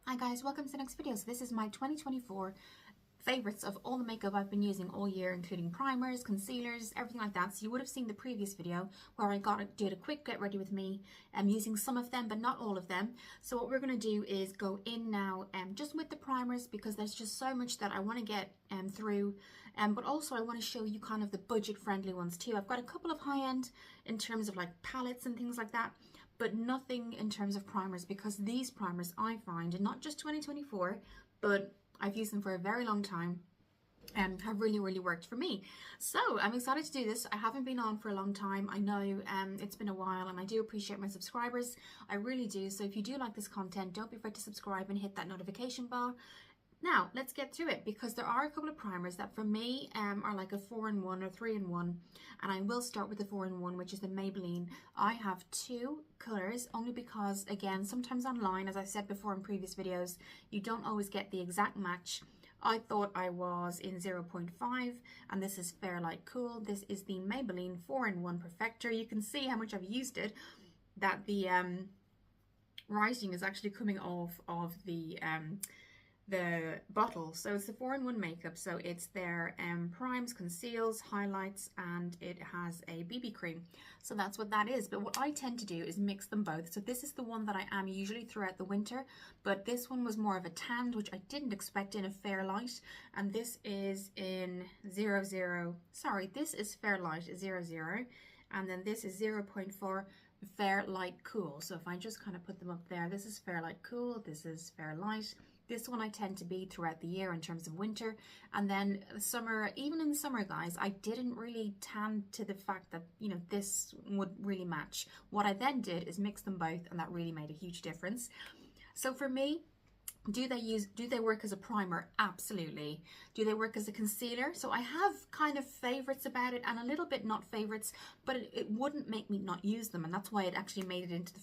Hi guys, welcome to the next video. So this is my 2024 favorites of all the makeup I've been using all year, including primers, concealers, everything like that. So you would have seen the previous video where I did a quick get ready with me. I'm using some of them but not all of them. So what we're going to do is go in now just with the primers, because there's just so much that I want to get through, but also I want to show you kind of the budget friendly ones too. I've got a couple of high-end in terms of like palettes and things like that, but nothing in terms of primers, because these primers I find, and not just 2024, but I've used them for a very long time and have really worked for me. So I'm excited to do this. I haven't been on for a long time. I know it's been a while, and I do appreciate my subscribers. I really do. So if you do like this content, don't be afraid to subscribe and hit that notification bell. Now let's get through it, because there are a couple of primers that for me are like a 4-in-1 or 3-in-1, and I will start with the 4-in-1, which is the Maybelline. I have two colors only because, again, sometimes online, as I said before in previous videos, you don't always get the exact match. I thought I was in 0.5, and this is Fair Light Cool. This is the Maybelline 4-in-1 Perfector. You can see how much I've used it, that the writing is actually coming off of the bottle. So it's the 4-in-1 makeup. So it's their primes, conceals, highlights, and it has a BB cream. So that's what that is. But what I tend to do is mix them both. So this is the one that I am usually throughout the winter, but this one was more of a tanned, which I didn't expect, in a Fair Light. And this is in 00, sorry, this is Fair Light 00, and then this is 0.4 Fair Light Cool. So if I just kind of put them up there, this is Fair Light Cool, this is Fair Light. This one I tend to be throughout the year in terms of winter. And then summer, even in the summer, guys, I didn't really tan to the fact that, you know, this would really match. What I then did is mix them both, and that really made a huge difference. So for me, do they work as a primer? Absolutely. Do they work as a concealer? So I have kind of favorites about it and a little bit not favorites, but it wouldn't make me not use them, and that's why it actually made it into the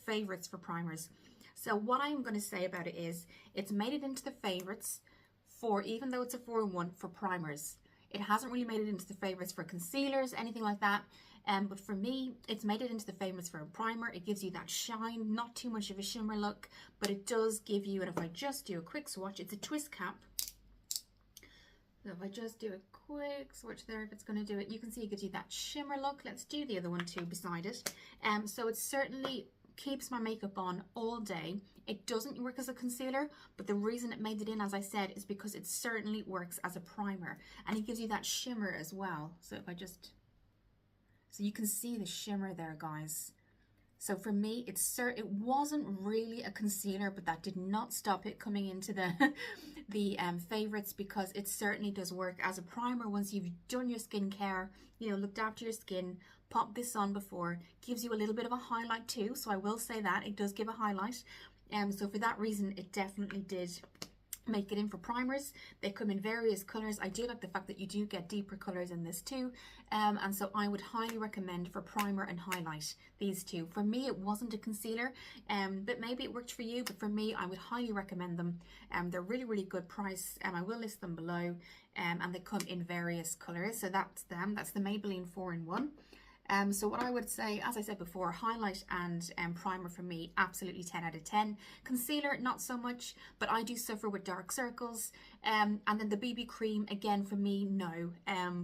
favorites for primers. So what I'm going to say about it is, it's made it into the favorites for, even though it's a 4-in-1, for primers. It hasn't really made it into the favorites for concealers, anything like that. But for me, it's made it into the favorites for a primer. It gives you that shine, not too much of a shimmer look, but it does give you, and if I just do a quick swatch, it's a twist cap. So if I just do a quick swatch there, if it's going to do it, you can see it gives you that shimmer look. Let's do the other one too beside it. So it certainly keeps my makeup on all day. It doesn't work as a concealer, but the reason it made it in, as I said, is because it certainly works as a primer, and it gives you that shimmer as well. So if I just, so you can see the shimmer there, guys. So for me, it wasn't really a concealer, but that did not stop it coming into the favorites, because it certainly does work as a primer once you've done your skincare, you know, looked after your skin, popped this on before. Gives you a little bit of a highlight too, so I will say that it does give a highlight. So for that reason, it definitely did make it in for primers. They come in various colors. I do like the fact that you do get deeper colors in this too, and so I would highly recommend for primer and highlight these two. For me, it wasn't a concealer, but maybe it worked for you, but for me, I would highly recommend them. They're really good price, and I will list them below, and they come in various colors. So that's them. That's the Maybelline 4-in-1. So what I would say, as I said before, highlight and primer for me, absolutely 10 out of 10. Concealer, not so much, but I do suffer with dark circles. And then the BB cream, again, for me, no.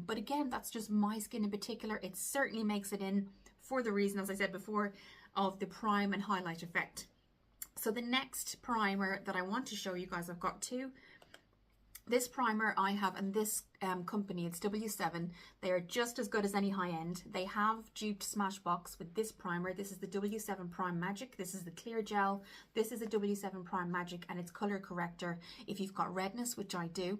But again, that's just my skin in particular. It certainly makes it in for the reason, as I said before, of the prime and highlight effect. So the next primer that I want to show you guys, I've got two. This primer I have, and this company, it's W7. They are just as good as any high-end. They have duped Smashbox with this primer. This is the W7 Prime Magic. This is the clear gel. This is a W7 Prime Magic, and it's color corrector if you've got redness, which I do.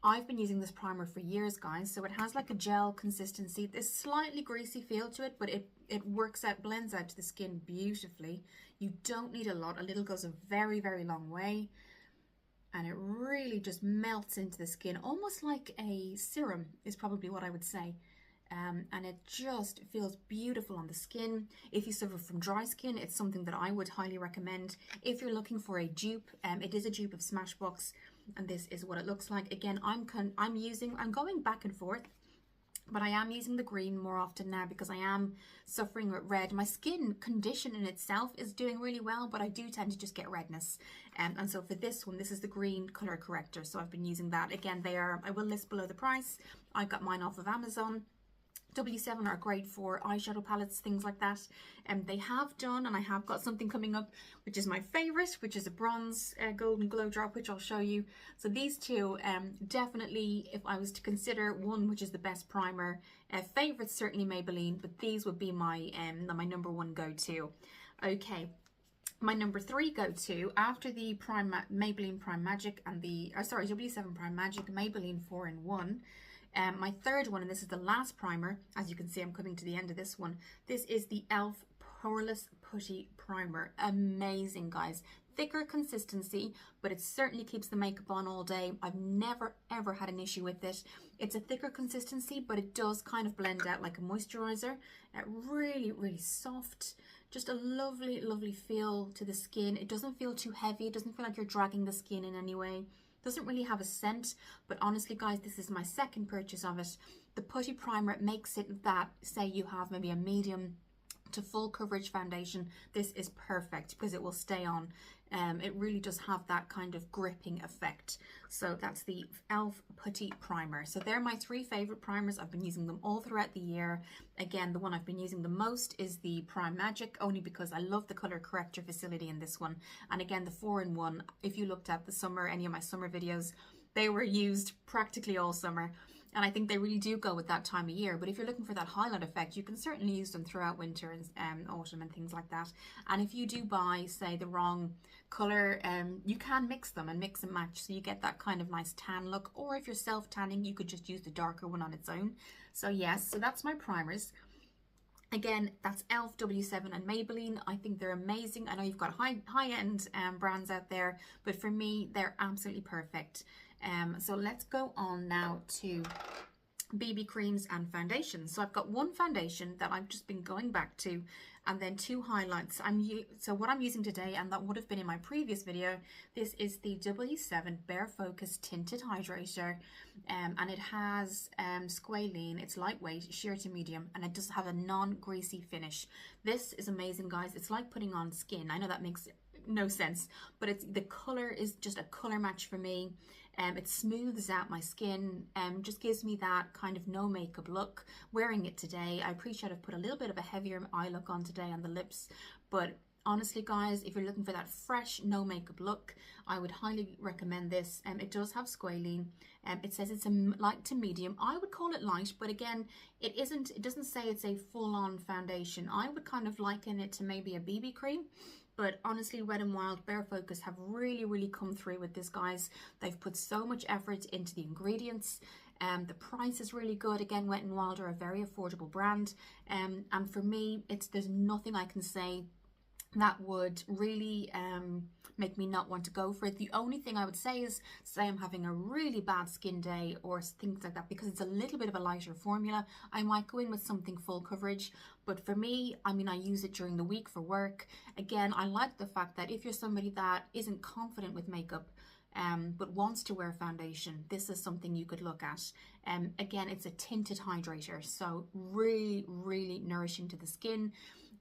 I've been using this primer for years, guys. So it has like a gel consistency. This slightly greasy feel to it, but it works out, blends out to the skin beautifully. You don't need a lot. A little goes a very long way. And it really just melts into the skin, almost like a serum is probably what I would say. And it just feels beautiful on the skin. If you suffer from dry skin, it's something that I would highly recommend. If you're looking for a dupe, it is a dupe of Smashbox, and this is what it looks like. Again, I'm going back and forth. but I am using the green more often now because I am suffering with red. My skin condition in itself is doing really well, but I do tend to just get redness. And so for this one, this is the green color corrector. So I've been using that. Again, I will list below the price. I got mine off of Amazon. W7 are great for eyeshadow palettes, things like that. They have done, and I have got something coming up, which is my favorite, which is a bronze golden glow drop, which I'll show you. So these two, definitely, if I was to consider one, which is the best primer, favorites certainly Maybelline, but these would be my number one go-to. Okay. My number 3 go-to after the Maybelline Prime Magic and the, W7 Prime Magic, Maybelline 4-in-1. My third one, and this is the last primer, as you can see I'm coming to the end of this one, this is the E.L.F Poreless Putty Primer. Amazing, guys. Thicker consistency, but it certainly keeps the makeup on all day. I've never ever had an issue with it. It's a thicker consistency, but it does kind of blend out like a moisturizer. Really, really soft. Just a lovely, lovely feel to the skin. It doesn't feel too heavy. It doesn't feel like you're dragging the skin in any way. Doesn't really have a scent, but honestly, guys, this is my second purchase of it. The putty primer, it makes it that, say you have maybe a medium to full coverage foundation, this is perfect because it will stay on. It really does have that kind of gripping effect. So that's the E.L.F Putty Primer. So they're my 3 favorite primers. I've been using them all throughout the year. Again, the one I've been using the most is the Prime Magic, only because I love the color corrector facility in this one. And again, the 4-in-1, if you looked at the summer, any of my summer videos, they were used practically all summer. And I think they really do go with that time of year. But if you're looking for that highlight effect, you can certainly use them throughout winter and autumn and things like that. And if you do buy, say, the wrong color, you can mix them and mix and match. So you get that kind of nice tan look. Or if you're self-tanning, you could just use the darker one on its own. So yes, so that's my primers. Again, that's E.L.F, W7 and Maybelline. I think they're amazing. I know you've got high-end brands out there, but for me, they're absolutely perfect. So let's go on now to BB creams and foundations. So I've got one foundation that I've just been going back to, and then 2 highlights. So what I'm using today, and that would have been in my previous video, this is the W7 Bare Focus Tinted Hydrator, and it has squalene. It's lightweight, sheer to medium, and it does have a non-greasy finish. This is amazing, guys. It's like putting on skin. I know that makes no sense, but the color is just a color match for me. It smooths out my skin, just gives me that kind of no makeup look. Wearing it today, I appreciate I've put a little bit of a heavier eye look on today on the lips, but honestly, guys, if you're looking for that fresh no makeup look, I would highly recommend this. It does have squalene. It says it's a light to medium. I would call it light, but again, it doesn't say it's a full-on foundation. I would kind of liken it to maybe a BB cream. But honestly, Wet n Wild, Bare Focus have really, really come through with this, guys. They've put so much effort into the ingredients. The price is really good. Again, Wet n Wild are a very affordable brand. And for me, there's nothing I can say that would really make me not want to go for it. The only thing I would say is, say I'm having a really bad skin day or things like that, because it's a little bit of a lighter formula, I might go in with something full coverage. But for me, I mean, I use it during the week for work. Again, I like the fact that if you're somebody that isn't confident with makeup, but wants to wear foundation, this is something you could look at. Again, it's a tinted hydrator, so really, really nourishing to the skin.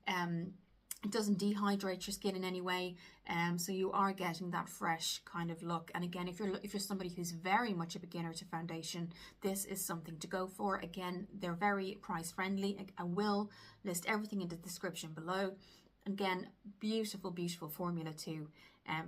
It doesn't dehydrate your skin in any way, so you are getting that fresh kind of look. And again, if you're somebody who's very much a beginner to foundation, this is something to go for. Again, they're very price friendly. I will list everything in the description below. Again, beautiful, beautiful formula too.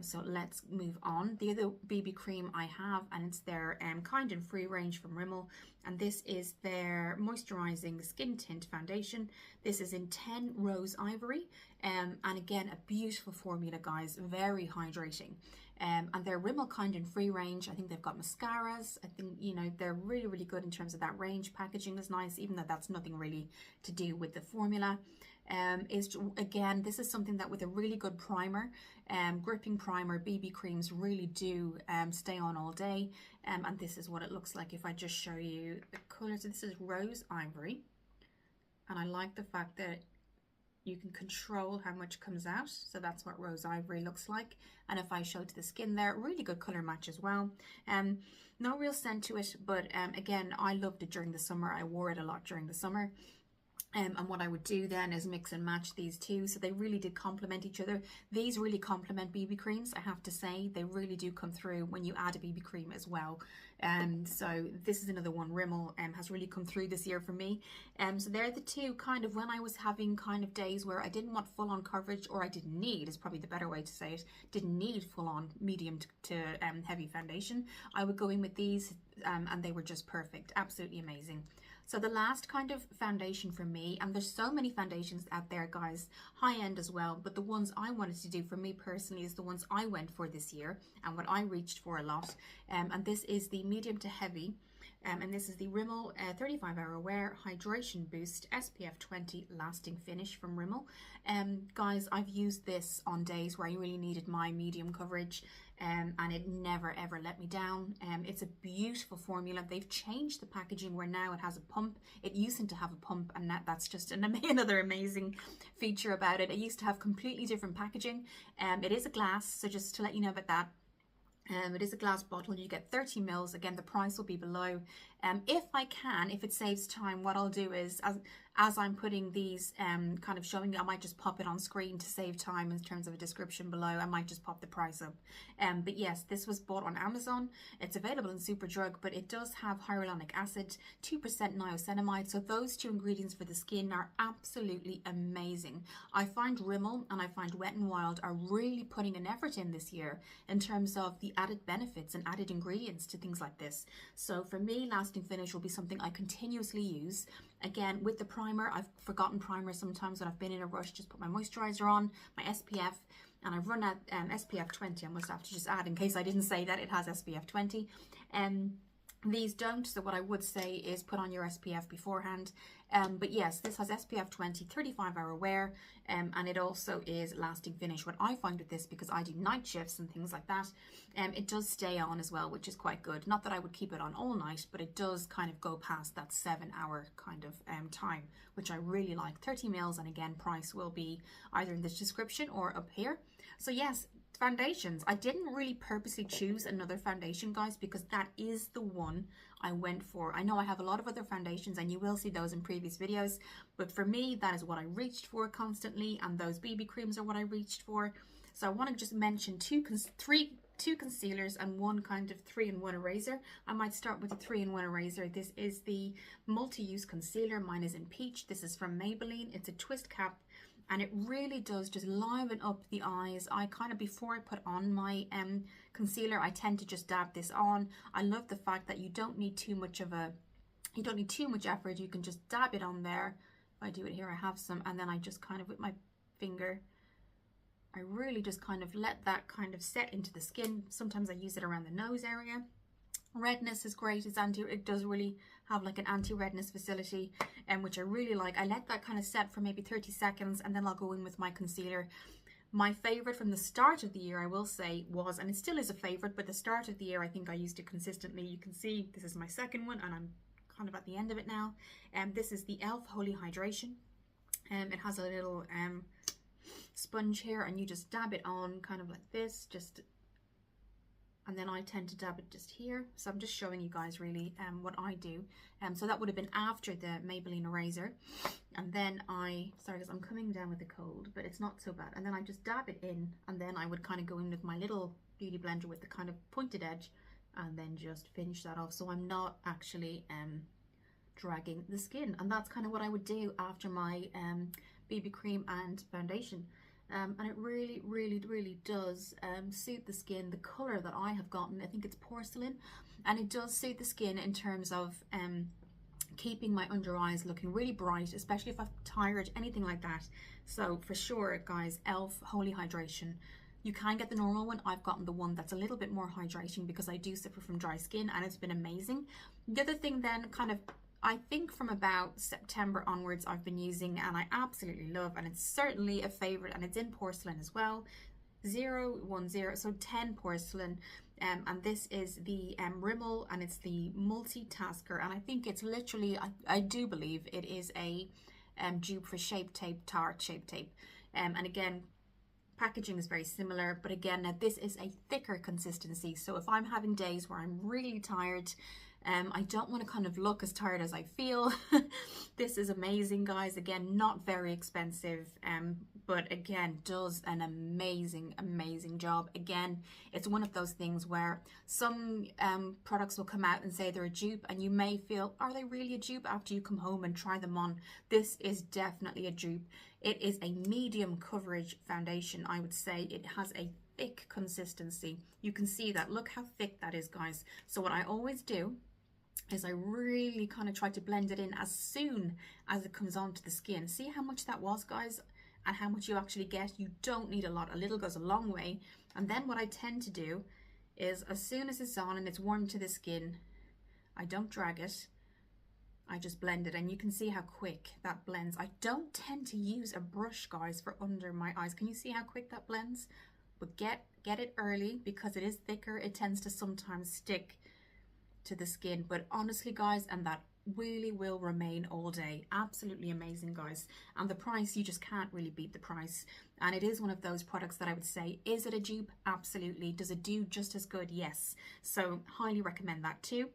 So let's move on. The other BB cream I have, and it's their Kind and Free range from Rimmel, and this is their moisturizing skin tint foundation. This is in 10 Rose Ivory, and again, a beautiful formula, guys, very hydrating. And their Rimmel Kind and Free range, I think they've got mascaras. I think, you know, they're really, really good in terms of that range. Packaging is nice, even though that's nothing really to do with the formula. Again, this is something that with a really good primer, gripping primer, BB creams really do stay on all day. And this is what it looks like if I just show you the color. So this is Rose Ivory, and I like the fact that you can control how much comes out. So that's what rose ivory looks like. And if I show to the skin there, really good color match as well. No real scent to it, but again, I loved it during the summer. I wore it a lot during the summer. And what I would do then is mix and match these two, so they really did complement each other. These really complement BB creams, I have to say. They really do come through when you add a BB cream as well. So this is another one Rimmel has really come through this year for me. So they're the two kind of when I was having kind of days where I didn't want full-on coverage, or I didn't need, is probably the better way to say it, didn't need full-on medium to heavy foundation. I would go in with these and they were just perfect, absolutely amazing. So the last kind of foundation for me, and there's so many foundations out there, guys, high end as well, but the ones I wanted to do for me personally is the ones I went for this year and what I reached for a lot. And this is the medium to heavy. And this is the Rimmel 35-hour wear hydration boost SPF 20 lasting finish from Rimmel. Guys, I've used this on days where I really needed my medium coverage, and it never ever let me down. It's a beautiful formula. They've changed the packaging where now it has a pump. It used to have a pump, and that's just another amazing feature about it. It used to have completely different packaging. It is a glass, so just to let you know about that. It is a glass bottle. You get 30 mils. Again, the price will be below. If I can, if it saves time, what I'll do is, as I'm putting these kind of showing you, I might just pop it on screen to save time in terms of a description below. I might just pop the price up. But yes, this was bought on Amazon. It's available in Superdrug, but it does have hyaluronic acid, 2% niacinamide. So those two ingredients for the skin are absolutely amazing. I find Rimmel and I find Wet n Wild are really putting an effort in this year in terms of the added benefits and added ingredients to things like this. So for me, lasting finish will be something I continuously use. Again, with the primer, I've forgotten primer sometimes when I've been in a rush. Just put my moisturizer on, my SPF, and I've run out SPF 20. I must have to just add, in case I didn't say that, it has SPF 20. These don't, so what I would say is put on your SPF beforehand. But yes, this has SPF 20, 35-hour wear, and it also is lasting finish. What I find with this, because I do night shifts and things like that, it does stay on as well, which is quite good. Not that I would keep it on all night, but it does kind of go past that 7-hour kind of time, which I really like. 30 mils, and again, price will be either in this description or up here. So yes, foundations. I didn't really purposely choose another foundation, guys, because that is the one I went for. I know I have a lot of other foundations, and you will see those in previous videos, but for me, that is what I reached for constantly, and those BB creams are what I reached for. So I want to just mention two concealers and one kind of 3-in-1 eraser. I might start with the 3-in-1 eraser. This is the multi-use concealer. Mine is in peach. This is from Maybelline. It's a twist cap, and it really does just liven up the eyes. I kind of, before I put on my concealer, I tend to just dab this on. I love the fact that you don't need too much effort. You can just dab it on there. If I do it here, I have some, and then I just kind of, with my finger, I really just kind of let that kind of set into the skin. Sometimes I use it around the nose area. Redness is great. It does really have like an anti-redness facility, which I really like. I let that kind of set for maybe 30 seconds, and then I'll go in with my concealer. My favorite from the start of the year, I will say, was, and it still is a favorite, but the start of the year, I think I used it consistently. You can see this is my second one, and I'm kind of at the end of it now. This is the E.L.F Holy Hydration. It has a little sponge here, and you just dab it on kind of like this, and then I tend to dab it just here. So I'm just showing you guys really what I do. So that would have been after the Maybelline eraser. And then sorry guys, I'm coming down with a cold, but it's not so bad. And then I just dab it in, and then I would kind of go in with my little beauty blender with the kind of pointed edge, and then just finish that off. So I'm not actually dragging the skin. And that's kind of what I would do after my BB cream and foundation. And it really, really, really does suit the skin. The color that I have gotten, I think it's porcelain, and it does suit the skin in terms of keeping my under eyes looking really bright, especially if I'm tired, anything like that. So for sure, guys, E.L.F Holy Hydration. You can get the normal one. I've gotten the one that's a little bit more hydrating because I do suffer from dry skin, and it's been amazing. The other thing then, kind of, I think from about September onwards, I've been using, and I absolutely love, and it's certainly a favorite, and it's in porcelain as well. 010, so 10 porcelain, and this is the Rimmel, and it's the multitasker, and I think it's literally, I do believe it is a dupe for Shape Tape, Tarte Shape Tape. And again, packaging is very similar, but again, now this is a thicker consistency. So if I'm having days where I'm really tired, I don't want to kind of look as tired as I feel. This is amazing, guys. Again, not very expensive, but again, does an amazing job. Again, it's one of those things where some products will come out and say they're a dupe, and you may feel, are they really a dupe after you come home and try them on? This is definitely a dupe. It is a medium coverage foundation, I would say. It has a thick consistency. You can see that. Look how thick that is, guys. So what I always do is I really kind of try to blend it in as soon as it comes onto the skin. See how much that was, guys, and how much you actually get. You don't need a lot. A little goes a long way. And then what I tend to do is, as soon as it's on and it's warm to the skin, I don't drag it. I just blend it, and you can see how quick that blends. I don't tend to use a brush, guys, for under my eyes. Can you see how quick that blends? But get it early, because it is thicker. It tends to sometimes stick to the skin, but honestly, guys, and that really will remain all day. Absolutely amazing, guys. And the price, you just can't really beat the price. And it is one of those products that I would say, is it a dupe? Absolutely. Does it do just as good? Yes. So highly recommend that too.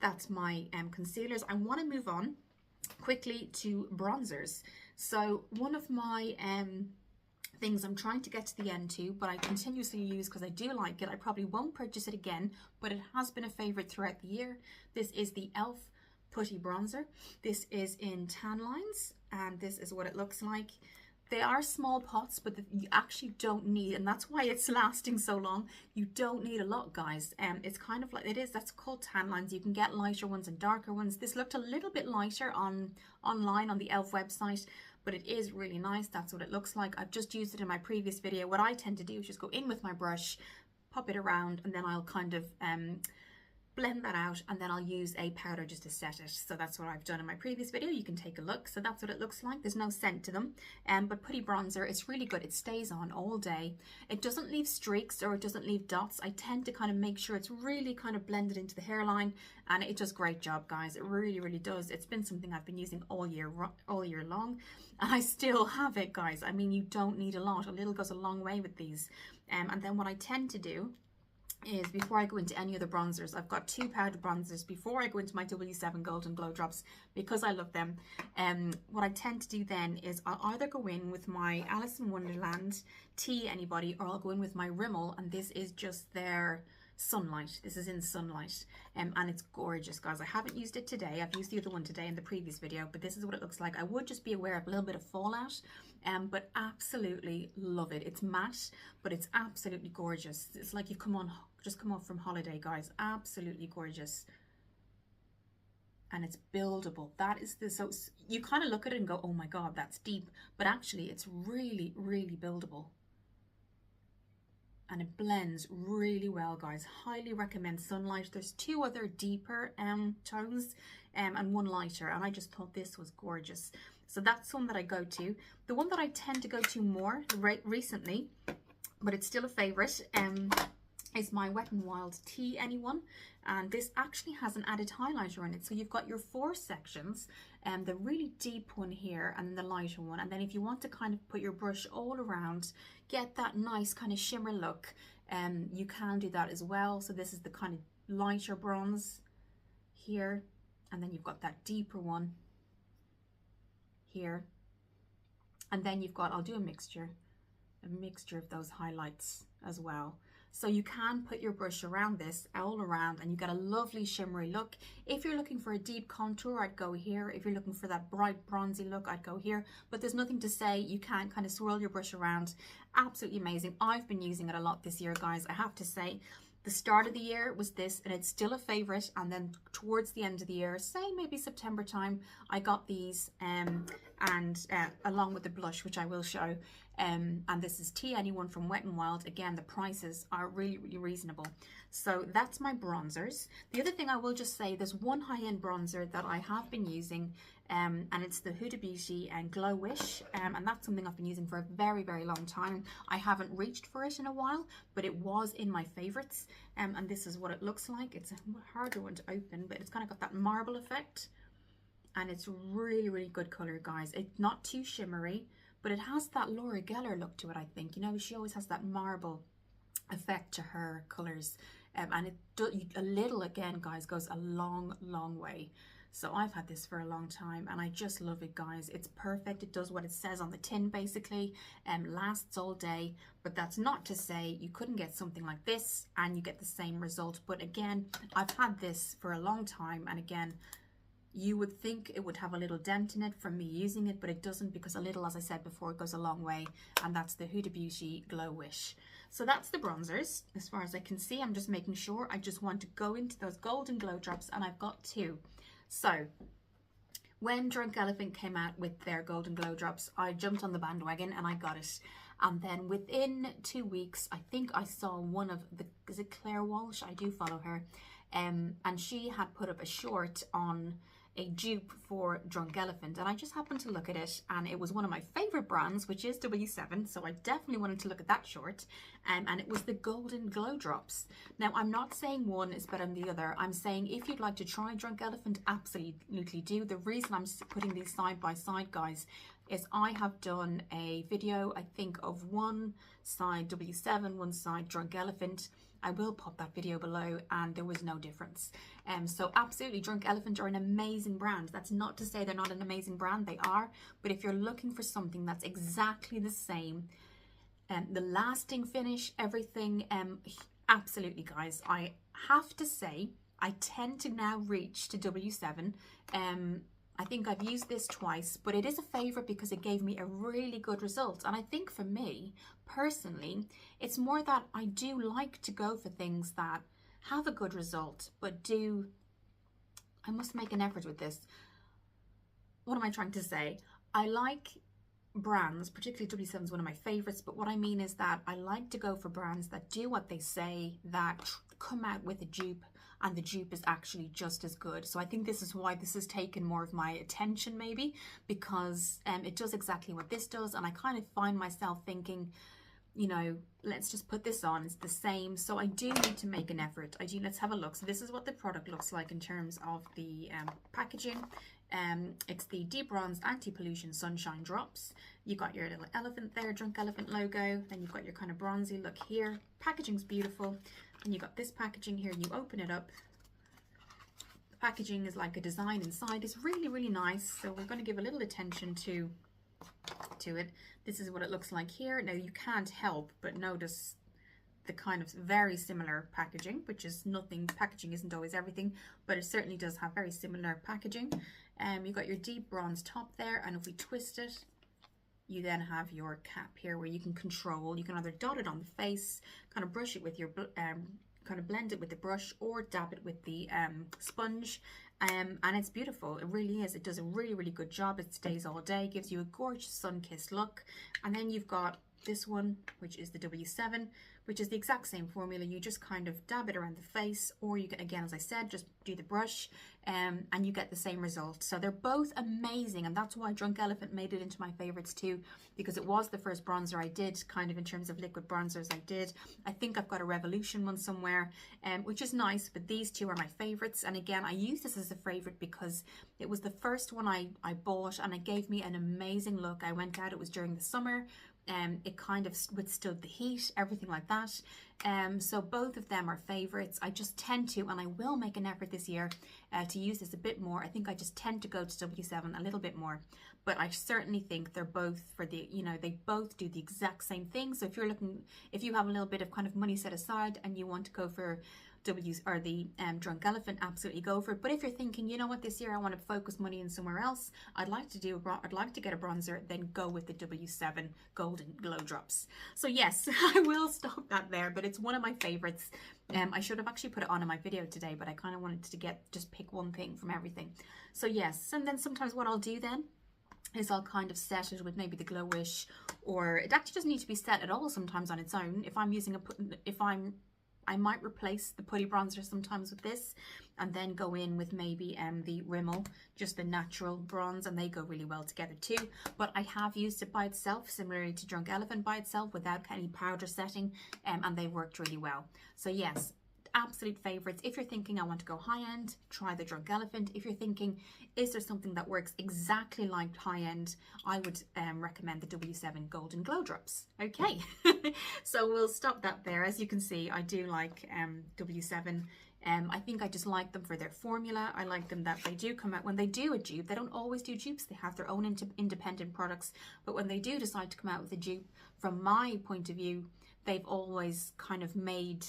That's my concealers. I want to move on quickly to bronzers. So one of my things I'm trying to get to the end to, but I continuously use because I do like it. I probably won't purchase it again, but it has been a favorite throughout the year. This is the E.L.F Putty Bronzer. This is in tan lines, and this is what it looks like. They are small pots, but you actually don't need, and that's why it's lasting so long. You don't need a lot, guys. It's kind of like, that's called tan lines. You can get lighter ones and darker ones. This looked a little bit lighter online on the E.L.F website, but it is really nice. That's what it looks like. I've just used it in my previous video. What I tend to do is just go in with my brush, pop it around, and then I'll kind of blend that out, and then I'll use a powder just to set it. So that's what I've done in my previous video. You can take a look. So that's what it looks like. There's no scent to them, but putty bronzer, it's really good. It stays on all day. It doesn't leave streaks, or it doesn't leave dots. I tend to kind of make sure it's really kind of blended into the hairline, and it does a great job, guys. It really does. It's been something I've been using all year long, and I still have it, guys. I mean, you don't need a lot. A little goes a long way with these. And then what I tend to do is, before I go into any other bronzers, I've got two powder bronzers before I go into my W7 Golden Glow Drops, because I love them. What I tend to do then is I'll either go in with my Alice in Wonderland Tea Anybody, or I'll go in with my Rimmel, and this is just their Sunlight. This is in Sunlight, and it's gorgeous, guys. I haven't used it today. I've used the other one today in the previous video, but this is what it looks like. I would just be aware of a little bit of fallout, but absolutely love it. It's matte, but it's absolutely gorgeous. It's like you've just come off from holiday, guys. Absolutely gorgeous. And it's buildable. That is so you kind of look at it and go, oh my god, that's deep, but actually it's really buildable. And it blends really well, guys. Highly recommend Sunlight. There's two other deeper tones and one lighter, and I just thought this was gorgeous. So that's one that I go to. The one that I tend to go to more recently, but it's still a favorite, is my Wet n Wild Tea Anyone, and this actually has an added highlighter in it. So you've got your 4 sections, the really deep one here, and then the lighter one. And then if you want to kind of put your brush all around, get that nice kind of shimmer look, you can do that as well. So this is the kind of lighter bronze here, and then you've got that deeper one here, and then you've got, I'll do a mixture of those highlights as well. So you can put your brush around this, all around, and you get a lovely shimmery look. If you're looking for a deep contour, I'd go here. If you're looking for that bright bronzy look, I'd go here. But there's nothing to say. You can kind of swirl your brush around. Absolutely amazing. I've been using it a lot this year, guys. I have to say, the start of the year was this, and it's still a favorite. And then towards the end of the year, say maybe September time, I got these along with the blush, which I will show. And this is Tea Anyone from Wet n Wild. Again, the prices are really reasonable. So that's my bronzers. The other thing I will just say, there's one high-end bronzer that I have been using, and it's the Huda Beauty and Glowish, and that's something I've been using for a very long time. I haven't reached for it in a while, but it was in my favorites, and this is what it looks like. It's a harder one to open, but it's kind of got that marble effect. and it's really, really good color, guys. It's not too shimmery, but it has that Laura Geller look to it, I think. You know, she always has that marble effect to her colors, and a little, again, guys, goes a long, long way. So I've had this for a long time and I just love it, guys. It's perfect. It does what it says on the tin, basically, lasts all day. But that's not to say you couldn't get something like this and you get the same result. But again, I've had this for a long time, and again, you would think it would have a little dent in it from me using it, but it doesn't, because a little, as I said before, goes a long way. And that's the Huda Beauty Glowish. So that's the bronzers. As far as I can see, I'm just making sure. I just want to go into those golden glow drops, and I've got two. So when Drunk Elephant came out with their golden glow drops, I jumped on the bandwagon and I got it. And then within 2 weeks, I think I saw one of the, is it Claire Walsh? I do follow her. And she had put up a short on a dupe for Drunk Elephant, and I just happened to look at it, and it was one of my favorite brands, which is W7, so I definitely wanted to look at that short, and it was the golden glow drops. Now, I'm not saying one is better than the other. I'm saying if you'd like to try Drunk Elephant, absolutely do. The reason I'm putting these side by side, guys, is I have done a video, I think, of one side W7, one side Drunk Elephant. I will pop that video below, and there was no difference. So absolutely, Drunk Elephant are an amazing brand. That's not to say they're not an amazing brand, they are. But if you're looking for something that's exactly the same, the lasting finish, everything, absolutely, guys. I have to say, I tend to now reach to W7. I think I've used this twice, but it is a favorite because it gave me a really good result. And I think for me, personally, it's more that I do like to go for things that have a good result, but I must make an effort with this. What am I trying to say? I like brands, particularly W7 is one of my favorites, but what I mean is that I like to go for brands that do what they say, that come out with a dupe, and the dupe is actually just as good. So I think this is why this has taken more of my attention, maybe, because it does exactly what this does, and I kind of find myself thinking, you know, let's just put this on, it's the same. So I do need to make an effort. Let's have a look. So this is what the product looks like in terms of the packaging. It's the Deep Bronze Anti-Pollution Sunshine Drops. You got your little elephant there, Drunk Elephant logo. Then you've got your kind of bronzy look here. Packaging's beautiful. And you got this packaging here. You open it up. The packaging is like a design inside. It's really, really nice. So we're going to give a little attention to it. This is what it looks like here. Now you can't help but notice the kind of very similar packaging, which is nothing. Packaging isn't always everything, but it certainly does have very similar packaging. You got your deep bronze top there, and if we twist it, you then have your cap here where you can control. You can either dot it on the face, kind of brush it with your kind of blend it with the brush, or dab it with the sponge, and it's beautiful. It really is. It does a really, really good job. It stays all day, gives you a gorgeous sun-kissed look. And then you've got this one, which is the W7, which is the exact same formula. You just kind of dab it around the face, or you can, again, as I said, just do the brush, and you get the same result. So they're both amazing, and that's why Drunk Elephant made it into my favorites too, because it was the first bronzer I did, kind of in terms of liquid bronzers I did. I think I've got a Revolution one somewhere, which is nice, but these two are my favorites. And again, I use this as a favorite because it was the first one I bought, and it gave me an amazing look. I went out, it was during the summer. It kind of withstood the heat, everything like that. So both of them are favorites. I just tend to, and I will make an effort this year to use this a bit more. I think I just tend to go to W7 a little bit more, but I certainly think they're both for the, you know, they both do the exact same thing. So if you're looking, if you have a little bit of kind of money set aside and you want to go for the Drunk Elephant, absolutely go for it. But if you're thinking, you know what, this year I want to focus money in somewhere else, I'd like to get a bronzer, then go with the W7 Golden Glow Drops. So yes, I will stop that there, but it's one of my favorites. I should have actually put it on in my video today, but I kind of wanted to just pick one thing from everything. So yes, and then sometimes what I'll do then is I'll kind of set it with maybe the Glowish, or it actually doesn't need to be set at all sometimes on its own. If I'm using I might replace the putty bronzer sometimes with this, and then go in with maybe the Rimmel, just the natural bronze, and they go really well together too. But I have used it by itself, similarly to Drunk Elephant by itself, without any powder setting, and they worked really well. So yes, absolute favorites. If you're thinking I want to go high-end, try the Drunk Elephant. If you're thinking, is there something that works exactly like high-end, I would recommend the W7 Golden Glow Drops. Okay, so we'll stop that there. As you can see, I do like W7. I think I just like them for their formula. I like them that they do come out, when they do a dupe, they don't always do dupes, they have their own independent products, but when they do decide to come out with a dupe, from my point of view, they've always kind of made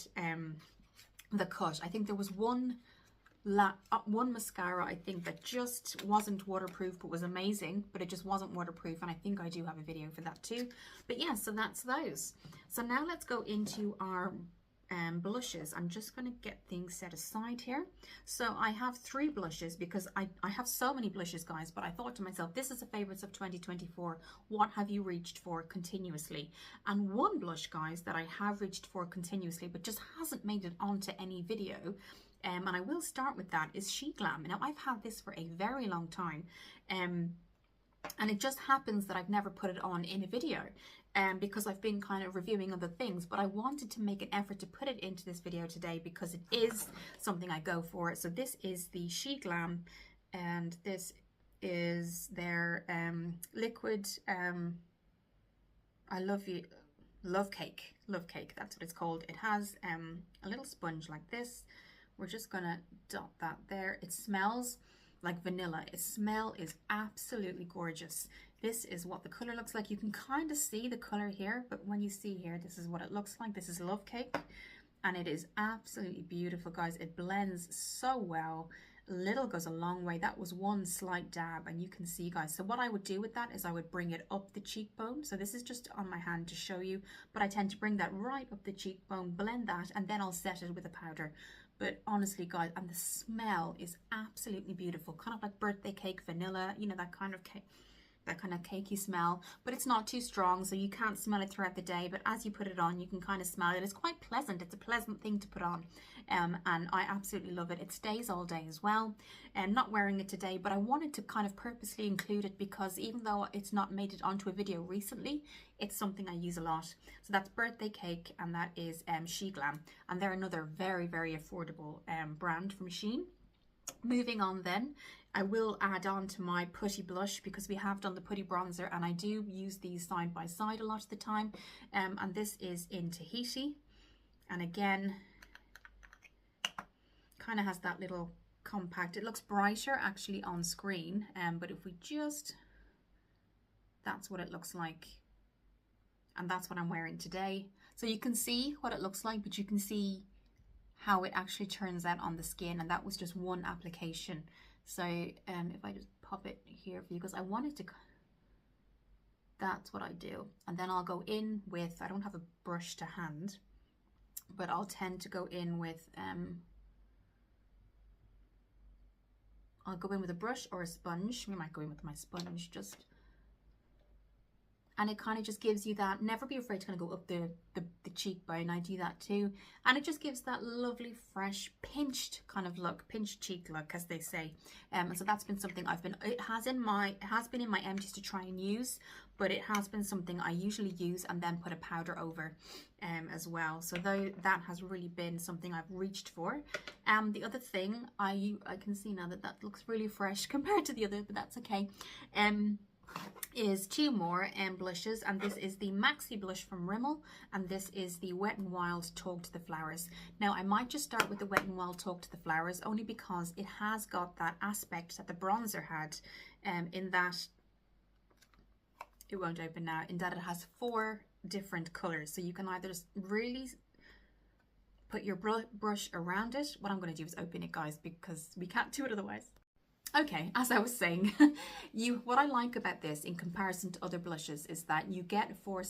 the cut. I think there was one mascara, I think, that just wasn't waterproof but was amazing, but it just wasn't waterproof, and I think I do have a video for that too. But yeah, so that's those. So now let's go into our blushes. I'm just going to get things set aside here. So I have 3 blushes because I have so many blushes, guys, but I thought to myself, this is the favorites of 2024. What have you reached for continuously? And one blush, guys, that I have reached for continuously but just hasn't made it onto any video, and I will start with that, is She Glam. Now, I've had this for a very long time, and it just happens that I've never put it on in a video because I've been kind of reviewing other things, but I wanted to make an effort to put it into this video today because it is something I go for. So this is the She Glam, and this is their liquid I love you love cake, that's what it's called. It has a little sponge like this. We're just gonna dot that there. It smells like vanilla. Its smell is absolutely gorgeous. This is what the color looks like. You can kind of see the color here, but when you see here, this is what it looks like. This is Love Cake, and it is absolutely beautiful, guys. It blends so well. Little goes a long way. That was one slight dab, and you can see, guys. So what I would do with that is I would bring it up the cheekbone. So this is just on my hand to show you, but I tend to bring that right up the cheekbone, blend that, and then I'll set it with a powder. But honestly, guys, and the smell is absolutely beautiful, kind of like birthday cake, vanilla, you know, that kind of cake, that kind of cakey smell, but it's not too strong, so you can't smell it throughout the day, but as you put it on, you can kind of smell it. It's quite pleasant. It's a pleasant thing to put on, and I absolutely love it. It stays all day as well. I'm not wearing it today, but I wanted to kind of purposely include it because even though it's not made it onto a video recently, it's something I use a lot. So that's Birthday Cake, and that is She Glam, and they're another very, very affordable brand from Shein. Moving on then, I will add on to my putty blush because we have done the putty bronzer, and I do use these side by side a lot of the time, and this is in Tahiti, and again, kind of has that little compact. It looks brighter actually on screen, but if we just, that's what it looks like, and that's what I'm wearing today. So you can see what it looks like, but you can see how it actually turns out on the skin, and that was just one application. So if I just pop it here for you, because I wanted to, that's what I do. And then I'll go in with, I don't have a brush to hand, but I'll tend to go in with, I'll go in with a brush or a sponge. We might go in with my sponge just, and it kind of just gives you that, never be afraid to kind of go up the cheekbone. I do that too, and it just gives that lovely fresh pinched kind of look, pinched cheek look, as they say. And so that's been something it has been in my empties to try and use, but it has been something I usually use and then put a powder over as well. So that has really been something I've reached for. The other thing, I can see now that looks really fresh compared to the other, but that's okay. Is 2 more blushes, and this is the Maxi blush from Rimmel, and this is the Wet n Wild Talk to the Flowers. Now I might just start with the Wet n Wild Talk to the Flowers only because it has got that aspect that the bronzer had, in that it won't open now, in that it has 4 different colors, so you can either just really put your brush around it. What I'm going to do is open it, guys, because we can't do it otherwise. Okay, as I was saying, what I like about this in comparison to other blushes is that you get four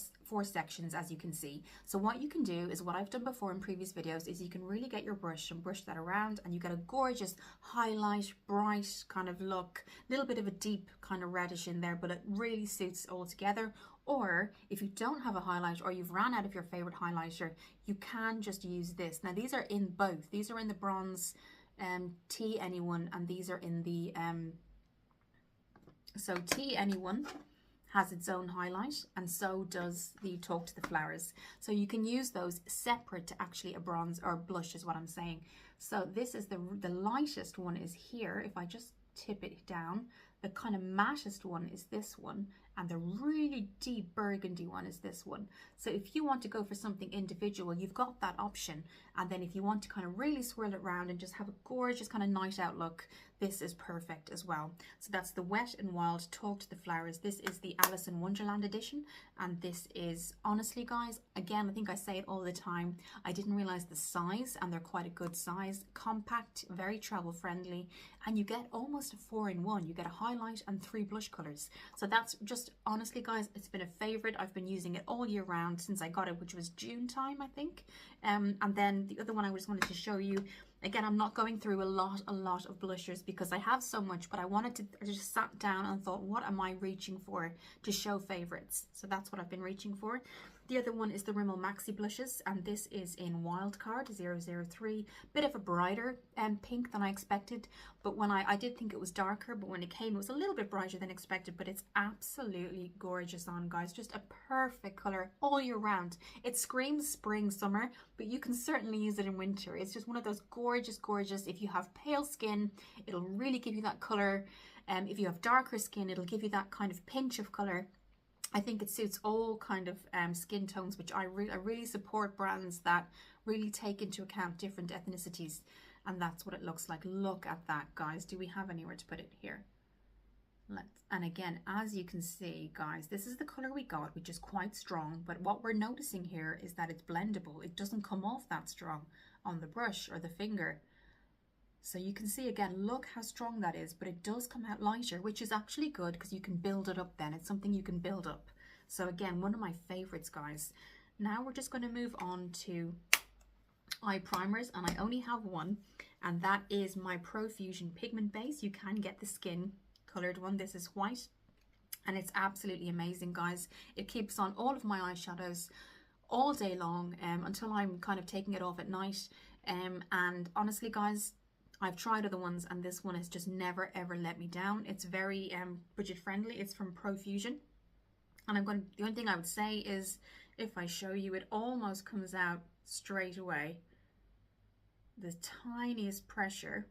sections, as you can see. So what you can do is what I've done before in previous videos is you can really get your brush and brush that around, and you get a gorgeous highlight, bright kind of look, a little bit of a deep kind of reddish in there, but it really suits all together. Or if you don't have a highlight or you've ran out of your favorite highlighter, you can just use this. Now these are in both. These are in the bronze T Anyone, and these are in the so T Anyone has its own highlight, and so does the Talk to the Flowers. So you can use those separate to actually a bronze or blush is what I'm saying. So this is the lightest one is here. If I just tip it down, the kind of mattest one is this one, and the really deep burgundy one is this one. So if you want to go for something individual, you've got that option. And then if you want to kind of really swirl it around and just have a gorgeous kind of night out look, this is perfect as well. So that's the Wet n Wild Talk to the Flowers. This is the Alice in Wonderland edition, and this is, honestly guys, again, I think I say it all the time, I didn't realize the size, and they're quite a good size, compact, very travel friendly, and you get almost a 4-in-1. You get a highlight and 3 blush colors. So that's just, honestly guys, it's been a favorite. I've been using it all year round since I got it, which was June time, I think. And then the other one I just wanted to show you, again, I'm not going through a lot of blushers because I have so much, but I just sat down and thought, what am I reaching for to show favorites? So that's what I've been reaching for. The other one is the Rimmel Maxi blushes, and this is in Wildcard 003. Bit of a brighter pink than I expected, but when I did think it was darker, but when it came, it was a little bit brighter than expected, but it's absolutely gorgeous on, guys. Just a perfect color all year round. It screams spring, summer, but you can certainly use it in winter. It's just one of those gorgeous, if you have pale skin, it'll really give you that color. If you have darker skin, it'll give you that kind of pinch of color. I think it suits all kind of skin tones, which I really support brands that really take into account different ethnicities, and that's what it looks like. Look at that, guys. Do we have anywhere to put it here? And again, as you can see, guys, this is the color we got, which is quite strong, but what we're noticing here is that it's blendable. It doesn't come off that strong on the brush or the finger. So you can see again, look how strong that is, but it does come out lighter, which is actually good because you can build it up then. It's something you can build up. So again, one of my favorites, guys. Now we're just going to move on to eye primers, and I only have one, and that is my Profusion Pigment Base. You can get the skin colored one. This is white, and it's absolutely amazing, guys. It keeps on all of my eyeshadows all day long until I'm kind of taking it off at night. And honestly, guys, I've tried other ones, and this one has just never ever let me down. It's very budget friendly. It's from Profusion, and the only thing I would say is if I show you, it almost comes out straight away. The tiniest pressure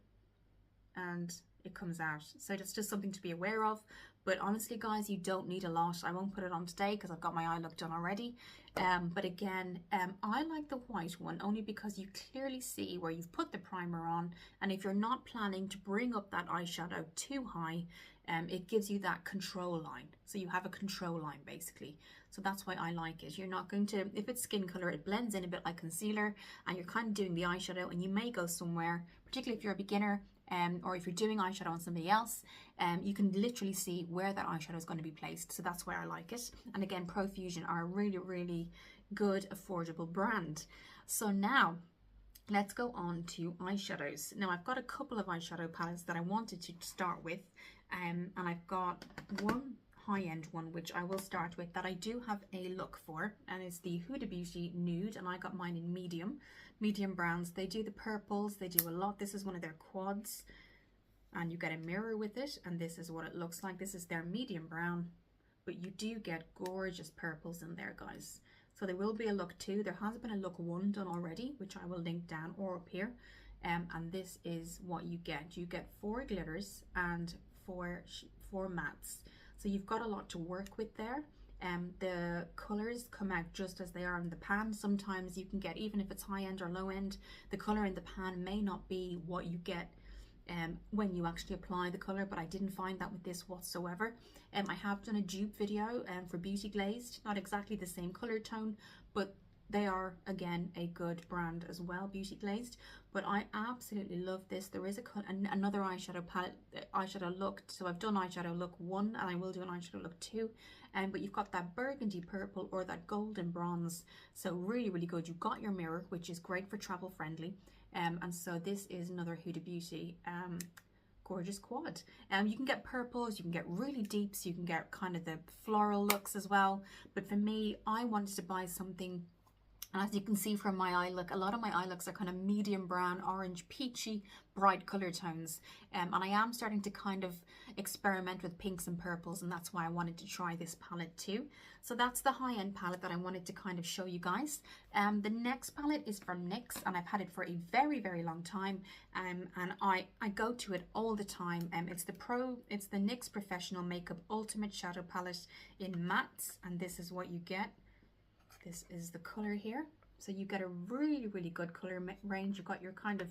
and it comes out. So it's just something to be aware of. But honestly, guys, you don't need a lot. I won't put it on today because I've got my eye look done already. But again, I like the white one only because you clearly see where you've put the primer on. And if you're not planning to bring up that eyeshadow too high, it gives you that control line. So you have a control line basically. So that's why I like it. You're not going to, if it's skin color, it blends in a bit like concealer, and you're kind of doing the eyeshadow, and you may go somewhere, particularly if you're a beginner, or if you're doing eyeshadow on somebody else, you can literally see where that eyeshadow is going to be placed. So that's why I like it. And again, Profusion are a really good, affordable brand. So now let's go on to eyeshadows. Now I've got a couple of eyeshadow palettes that I wanted to start with, and I've got one high-end one which I will start with that I do have a look for, and it's the Huda Beauty Nude, and I got mine in medium browns. They do the purples, they do a lot. This is one of their quads, and you get a mirror with it, and this is what it looks like. This is their medium brown, but you do get gorgeous purples in there, guys. So there will be a look 2. There has been a look 1 done already, which I will link down or up here, and this is what you get. You get 4 glitters and 4 mattes. So you've got a lot to work with there. The colors come out just as they are in the pan. Sometimes you can get, even if it's high end or low end, the color in the pan may not be what you get when you actually apply the color, but I didn't find that with this whatsoever. I have done a dupe video for Beauty Glazed, not exactly the same color tone, but they are again a good brand as well, Beauty Glazed. But I absolutely love this. There is another eyeshadow palette, eyeshadow look. So I've done eyeshadow look 1, and I will do an eyeshadow look 2. But you've got that burgundy purple or that golden bronze. So really good. You've got your mirror, which is great for travel friendly. And so this is another Huda Beauty gorgeous quad. You can get purples, you can get really deeps, you can get kind of the floral looks as well. But for me, I wanted to buy something And as you can see from my eye look, a lot of my eye looks are kind of medium brown, orange, peachy, bright color tones. And I am starting to kind of experiment with pinks and purples, and that's why I wanted to try this palette too. So that's the high-end palette that I wanted to kind of show you guys. The next palette is from NYX, and I've had it for a very, very long time. And I go to it all the time. It's the NYX Professional Makeup Ultimate Shadow Palette in mattes, and this is what you get. This is the color here. So you get a really, really good color range. You've got your clear,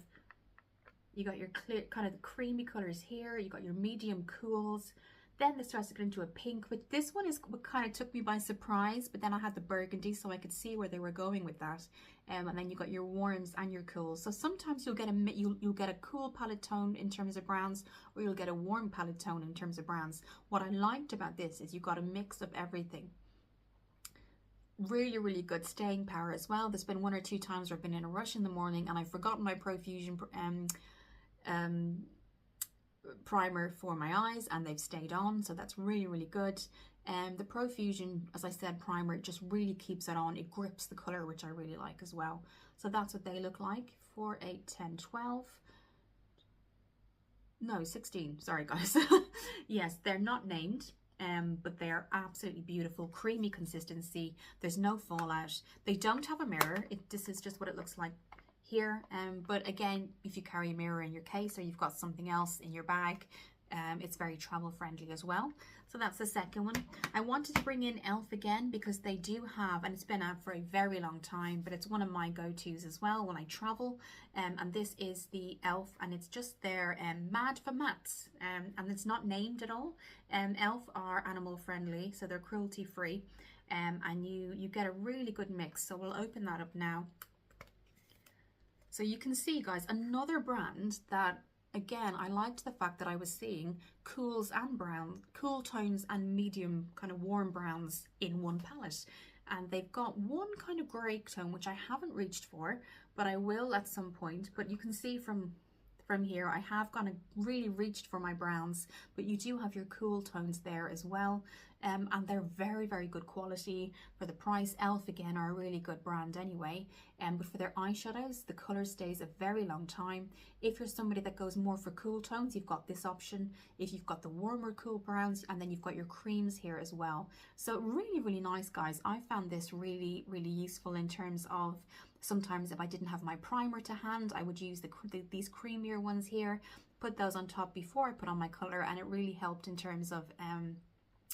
kind of creamy colors here. You got your medium cools. Then this starts to get into a pink, but this one is what kind of took me by surprise. But then I had the burgundy, so I could see where they were going with that. And then you got your warms and your cools. So sometimes you'll get a cool palette tone in terms of browns, or you'll get a warm palette tone in terms of browns. What I liked about this is you got a mix of everything. Really, really good staying power as well. There's been 1 or 2 times where I've been in a rush in the morning and I've forgotten my Profusion primer for my eyes, and they've stayed on, so that's really, really good. And the Profusion, as I said, primer, it just really keeps it on. It grips the color, which I really like as well. So that's what they look like. 4, 8, 10, 12. No, 16. Sorry, guys. Yes, they're not named. But they are absolutely beautiful, creamy consistency. There's no fallout. They don't have a mirror. This is just what it looks like here. But again, if you carry a mirror in your case or you've got something else in your bag, it's very travel friendly as well. So that's the second one. I wanted to bring in E.L.F again because they do have, and it's been out for a very long time, but it's one of my go-tos as well when I travel. And this is the E.L.F, and it's just their Mad for Mattes, and it's not named at all. E.L.F are animal friendly, so they're cruelty free, and you get a really good mix. So we'll open that up now. So you can see, guys, another brand that, again, I liked the fact that I was seeing cools and brown, cool tones and medium kind of warm browns in one palette. And they've got one kind of grey tone, which I haven't reached for, but I will at some point. But you can see from here, I have kind of really reached for my browns, but you do have your cool tones there as well. And they're very, very good quality for the price. E.L.F again are a really good brand anyway. But for their eyeshadows, the color stays a very long time. If you're somebody that goes more for cool tones, you've got this option. If you've got the warmer cool browns, and then you've got your creams here as well. So really, really nice, guys. I found this really, really useful in terms of sometimes if I didn't have my primer to hand, I would use these creamier ones here, put those on top before I put on my color, and it really helped in terms of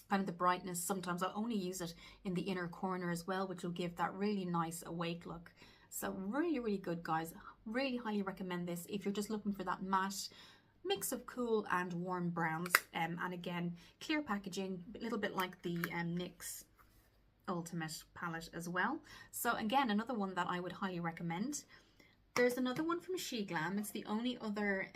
kind of the brightness. Sometimes I'll only use it in the inner corner as well, which will give that really nice awake look. So really, really good, guys. Really highly recommend this if you're just looking for that matte mix of cool and warm browns. And again, clear packaging, a little bit like the NYX Ultimate palette as well. So again, another one that I would highly recommend. There's another one from SheGlam. It's the only other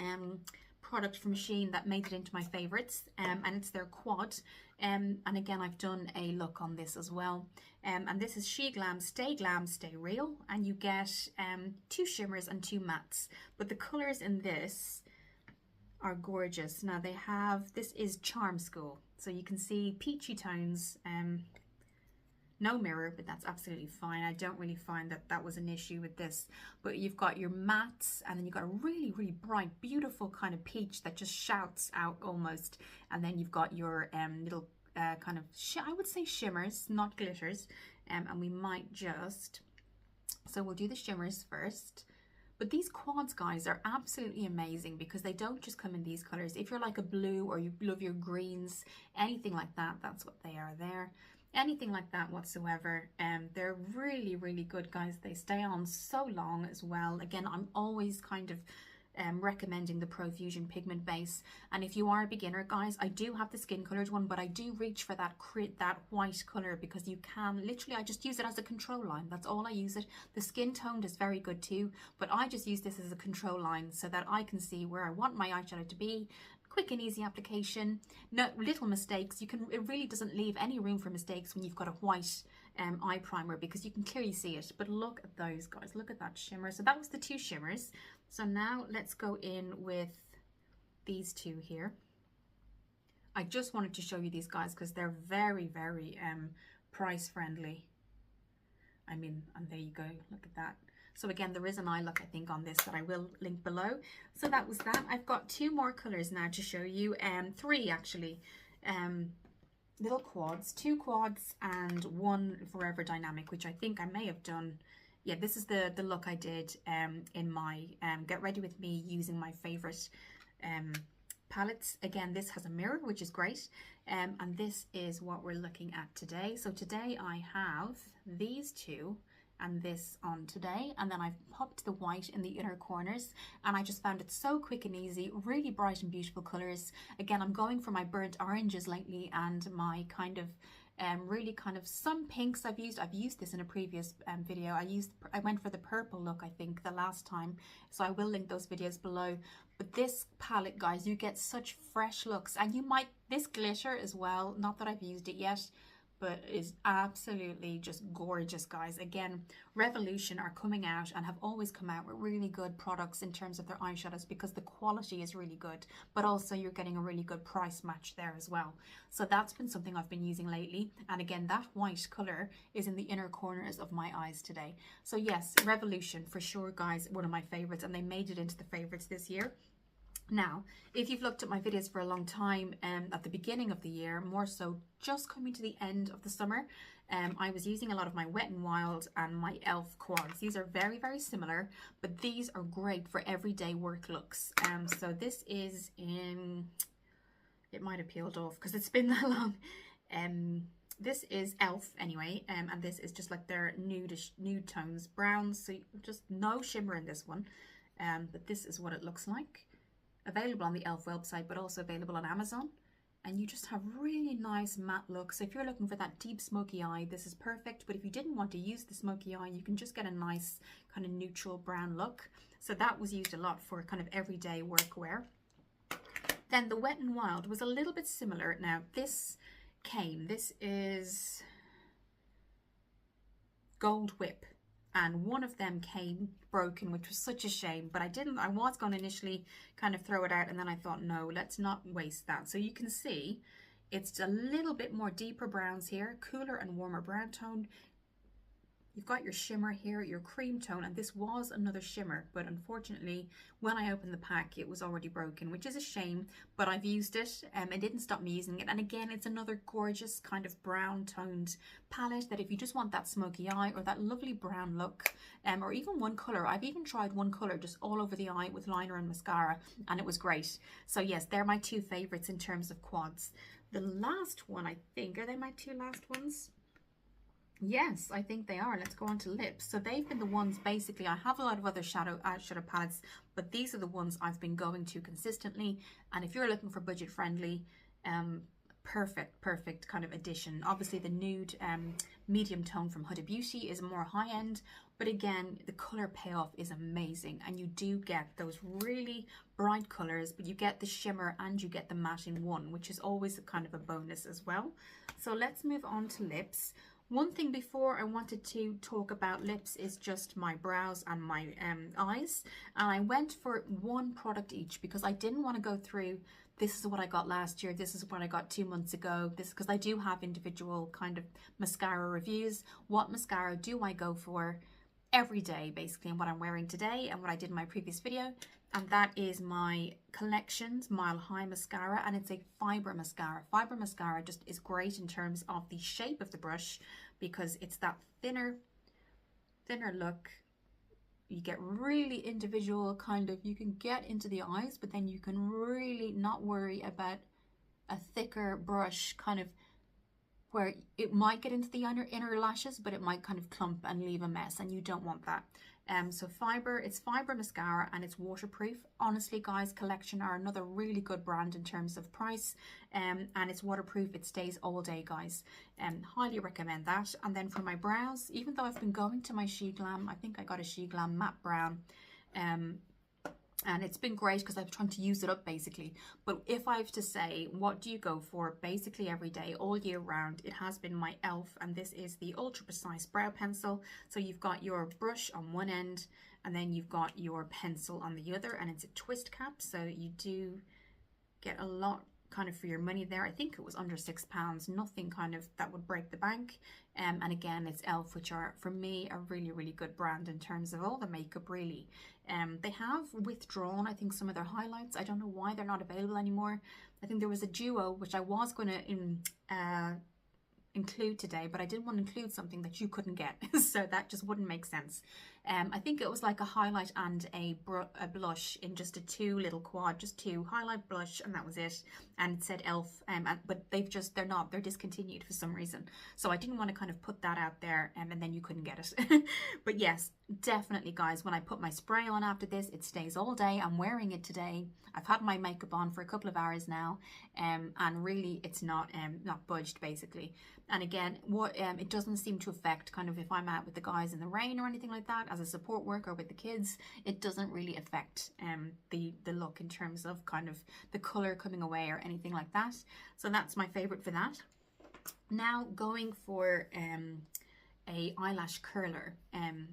product from Shein that made it into my favorites, and it's their quad. And again, I've done a look on this as well. And this is SheGlam Stay Glam Stay Real, and you get 2 shimmers and 2 mattes. But the colors in this are gorgeous. Now they have, this is Charm School, so you can see peachy tones. No mirror, but that's absolutely fine. I don't really find that that was an issue with this. But you've got your mattes, and then you've got a really, really bright, beautiful kind of peach that just shouts out almost. And then you've got your little kind of, I would say shimmers, not glitters. And we might just, so we'll do the shimmers first. But these quads, guys, are absolutely amazing because they don't just come in these colors. If you're like a blue or you love your greens, anything like that, that's what they are there. Anything like that whatsoever. They're really, really good, guys. They stay on so long as well. Again, I'm always kind of recommending the Profusion pigment base. And if you are a beginner, guys, I do have the skin colored one, but I do reach for that white color because you can literally, I just use it as a control line. That's all I use it. The skin toned is very good too, but I just use this as a control line so that I can see where I want my eyeshadow to be. Quick and easy application, no little mistakes. It really doesn't leave any room for mistakes when you've got a white eye primer because you can clearly see it. But look at those, guys, look at that shimmer. So that was the 2 shimmers. So now let's go in with these 2 here. I just wanted to show you these, guys, because they're very, very price friendly. I mean, and there you go, look at that. So again, there is an eye look, I think, on this that I will link below. So that was that. I've got 2 more colors now to show you, 3 actually, little quads, 2 quads and 1 Forever Dynamic, which I think I may have done. Yeah, this is the look I did in my Get Ready With Me using my favorite palettes. Again, this has a mirror, which is great, and this is what we're looking at today. So today I have these 2 and this on today, and then I've popped the white in the inner corners, and I just found it so quick and easy, really bright and beautiful colors. Again, I'm going for my burnt oranges lately and my kind of really kind of some pinks. I've used this in a previous video. I went for the purple look, I think, the last time, so I will link those videos below. But this palette, guys, you get such fresh looks, and you might, this glitter as well, not that I've used it yet, but is absolutely just gorgeous, guys. Again, Revolution are coming out and have always come out with really good products in terms of their eyeshadows, because the quality is really good, but also you're getting a really good price match there as well. So that's been something I've been using lately, and again, that white color is in the inner corners of my eyes today. So yes, Revolution for sure, guys, one of my favorites, and they made it into the favorites this year. Now, if you've looked at my videos for a long time, at the beginning of the year, more so just coming to the end of the summer, I was using a lot of my Wet n Wild and my E.L.F quads. These are very, very similar, but these are great for everyday work looks. So this is in, it might have peeled off because it's been that long. This is E.L.F anyway, and this is just like their nude tones, browns, so just no shimmer in this one, but this is what it looks like. Available on the E.L.F website, but also available on Amazon, and you just have really nice matte look. So if you're looking for that deep smoky eye, this is perfect. But if you didn't want to use the smoky eye, you can just get a nice kind of neutral brown look. So that was used a lot for kind of everyday workwear. Then the Wet n Wild was a little bit similar. Now this is Gold Whip, and one of them came broken, which was such a shame, but I was going to initially kind of throw it out, and then I thought, no, let's not waste that. So you can see it's a little bit more deeper browns here, cooler and warmer brown tone. You've got your shimmer here, your cream tone, and this was another shimmer, but unfortunately when I opened the pack it was already broken, which is a shame, but I've used it and it didn't stop me using it. And again, it's another gorgeous kind of brown toned palette that if you just want that smoky eye or that lovely brown look, or even one color. I've even tried one color just all over the eye with liner and mascara, and it was great. So yes, they're my 2 favorites in terms of quads. The last one, I think, are they my 2 last ones? Yes, I think they are. Let's go on to lips. So they've been the ones, basically, I have a lot of other eyeshadow palettes, but these are the ones I've been going to consistently. And if you're looking for budget friendly, perfect kind of addition. Obviously the nude medium tone from Huda Beauty is more high end, but again, the color payoff is amazing, and you do get those really bright colors, but you get the shimmer and you get the matte in one, which is always a kind of a bonus as well. So let's move on to lips. One thing before I wanted to talk about lips is just my brows and my eyes, and I went for 1 product each because I didn't want to go through, this is what I got last year, this is what I got 2 months ago, this, because I do have individual kind of mascara reviews. What mascara do I go for every day, basically, and what I'm wearing today and what I did in my previous video. And that is my Collections Mile High Mascara, and it's a fiber mascara. Fiber mascara just is great in terms of the shape of the brush, because it's that thinner look. You get really individual kind of, you can get into the eyes, but then you can really not worry about a thicker brush kind of where it might get into the inner lashes, but it might kind of clump and leave a mess, and you don't want that. So it's fiber mascara and it's waterproof. Honestly, guys, Collection are another really good brand in terms of price, and it's waterproof. It stays all day, guys. Highly recommend that. And then for my brows, even though I've been going to my She Glam, I think I got a She Glam matte brown, and it's been great because I'm trying to use it up basically. But if I have to say, what do you go for basically every day, all year round, it has been my E.L.F, and this is the Ultra Precise Brow Pencil. So you've got your brush on one end, and then you've got your pencil on the other, and it's a twist cap, so you do get a lot kind of for your money there. I think it was under £6, nothing kind of that would break the bank. And again, it's E.L.F, which are for me a really, really good brand in terms of all the makeup really. They have withdrawn, I think, some of their highlights. I don't know why they're not available anymore. I think there was a duo which I was going to include today, but I didn't want to include something that you couldn't get, so that just wouldn't make sense. I think it was like a highlight and a blush in just a two little quad, just two highlight, blush, and that was it. And it said E.L.F, but they're discontinued for some reason, so I didn't want to kind of put that out there, and then you couldn't get it. But yes, definitely guys, when I put my spray on after this, it stays all day. I'm wearing it today. I've had my makeup on for a couple of hours now, and really it's not budged basically. And again, it doesn't seem to affect kind of if I'm out with the guys in the rain or anything like that as a support worker with the kids. It doesn't really affect the look in terms of kind of the color coming away or anything like that. So that's my favorite for that. Now going for a eyelash curler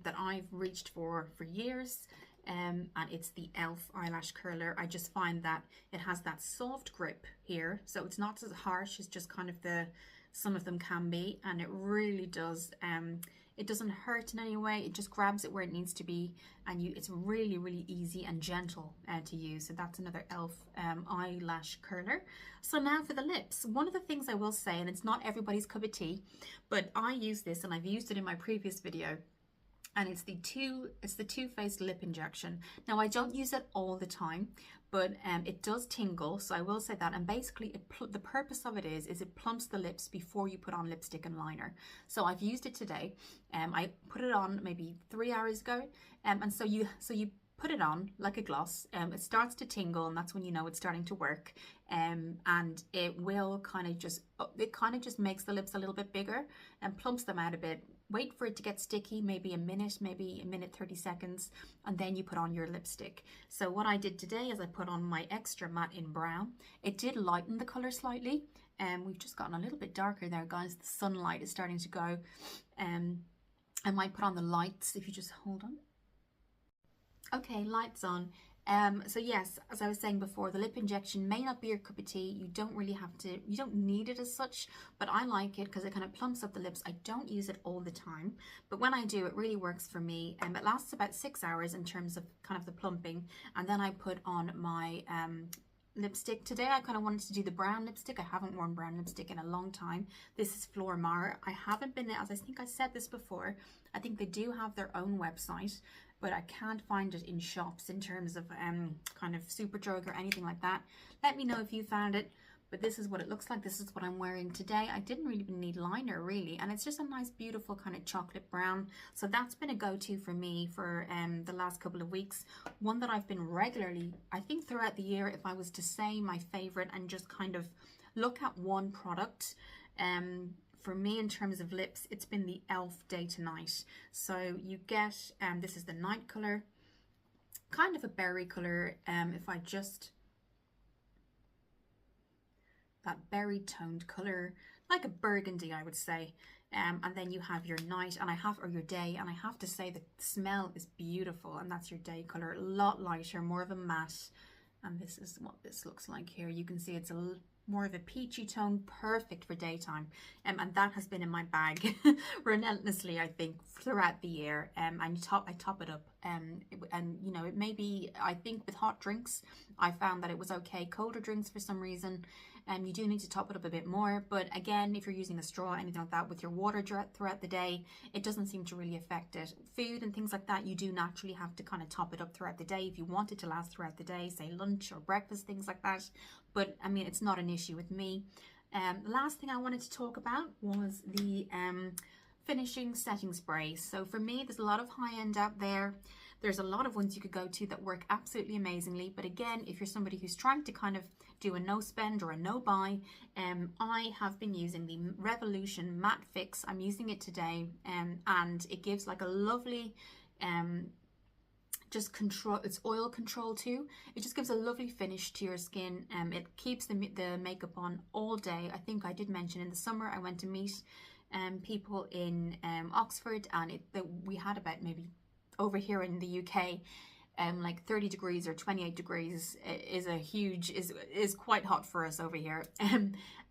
that I've reached for years. And it's the E.L.F eyelash curler. I just find that it has that soft grip here, so it's not as harsh as just kind of some of them can be, and it really does it doesn't hurt in any way. It just grabs it where it needs to be, and it's really, really easy and gentle to use. So that's another E.L.F eyelash curler. So now for the lips. One of the things I will say, and it's not everybody's cup of tea, but I use this and I've used it in my previous video, and it's the Too Faced lip injection. Now I don't use it all the time, but it does tingle, so I will say that. And basically the purpose of it is it plumps the lips before you put on lipstick and liner. So I've used it today. I put it on maybe 3 hours ago, and so you put it on like a gloss. It starts to tingle, and that's when you know it's starting to work. And it will kind of just makes the lips a little bit bigger and plumps them out a bit. Wait for it to get sticky, maybe a minute 30 seconds, and then you put on your lipstick. So what I did today is I put on my extra matte in brown. It did lighten the color slightly, and we've just gotten a little bit darker there, guys. The sunlight is starting to go. I might put on the lights if you just hold on. Okay, lights on. So yes, as I was saying before, the lip injection may not be your cup of tea. You don't really have to, you don't need it as such, but I like it because it kind of plumps up the lips. I don't use it all the time, but when I do, it really works for me. It lasts about 6 hours in terms of kind of the plumping, and then I put on my lipstick. Today I kind of wanted to do the brown lipstick. I haven't worn brown lipstick in a long time. This is Flor Mara. I haven't been, as I think I said this before, I think they do have their own website, but I can't find it in shops in terms of kind of Superdrug or anything like that. Let me know if you found it, but this is what it looks like. This is what I'm wearing today. I didn't really even need liner really, and it's just a nice beautiful kind of chocolate brown. So that's been a go-to for me for the last couple of weeks. One that I've been regularly, I think throughout the year, if I was to say my favorite and just kind of look at one product, for me in terms of lips, it's been the E.L.F Day to Night. So you get, this is the night color, kind of a berry color. If I just, that berry toned color, like a burgundy, I would say. And then you have your night, and or your day, and I have to say the smell is beautiful, and that's your day color. A lot lighter, more of a matte, and this is what this looks like here. You can see it's more of a peachy tone, perfect for daytime, and that has been in my bag relentlessly, I think, throughout the year. And I top it up, and you know, it may be, I think with hot drinks I found that it was okay. Colder drinks, for some reason, you do need to top it up a bit more. But again, if you're using a straw, anything like that, with your water throughout the day, it doesn't seem to really affect it. Food and things like that, you do naturally have to kind of top it up throughout the day if you want it to last throughout the day, say lunch or breakfast, things like that. But I mean, it's not an issue with me. The last thing I wanted to talk about was the finishing setting spray. So for me, there's a lot of high-end out there. There's a lot of ones you could go to that work absolutely amazingly. But again, if you're somebody who's trying to kind of do a no spend or a no buy, I have been using the Revolution Matte Fix. I'm using it today, and it gives like a lovely just control. It's oil control too. It just gives a lovely finish to your skin. It keeps the makeup on all day. I think I did mention in the summer I went to meet people in Oxford, and we had about maybe over here in the UK like 30 degrees or 28 degrees is a huge, is quite hot for us over here.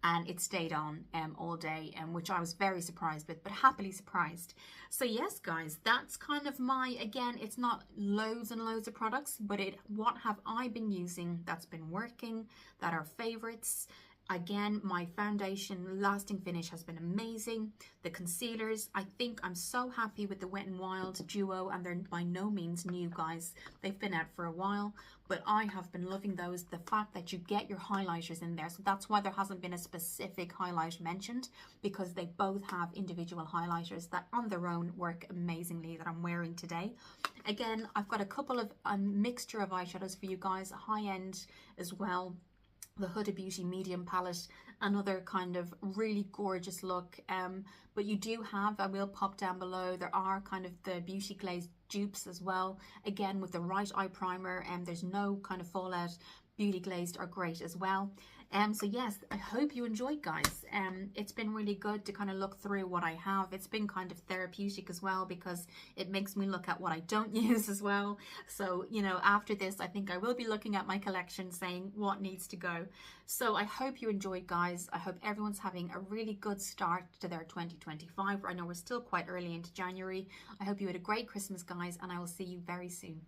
And it stayed on all day, which I was very surprised with, but happily surprised. So yes, guys, that's kind of my, again, it's not loads and loads of products, but what have I been using that's been working, that are favorites. Again, my foundation lasting finish has been amazing. The concealers, I think I'm so happy with the Wet n Wild duo, and they're by no means new, guys. They've been out for a while, but I have been loving those. The fact that you get your highlighters in there, so that's why there hasn't been a specific highlight mentioned, because they both have individual highlighters that on their own work amazingly, that I'm wearing today. Again, I've got a couple of mixture of eyeshadows for you guys, high end as well. The Huda Beauty medium palette, another kind of really gorgeous look, but you do have, I will pop down below, there are kind of the Beauty Glaze dupes as well, again with the right eye primer, and there's no kind of fallout. Beauty Glazed are great as well. So yes, I hope you enjoyed, guys. It's been really good to kind of look through what I have. It's been kind of therapeutic as well, because it makes me look at what I don't use as well. So, you know, after this, I think I will be looking at my collection saying what needs to go. So I hope you enjoyed, guys. I hope everyone's having a really good start to their 2025. I know we're still quite early into January. I hope you had a great Christmas, guys, and I will see you very soon.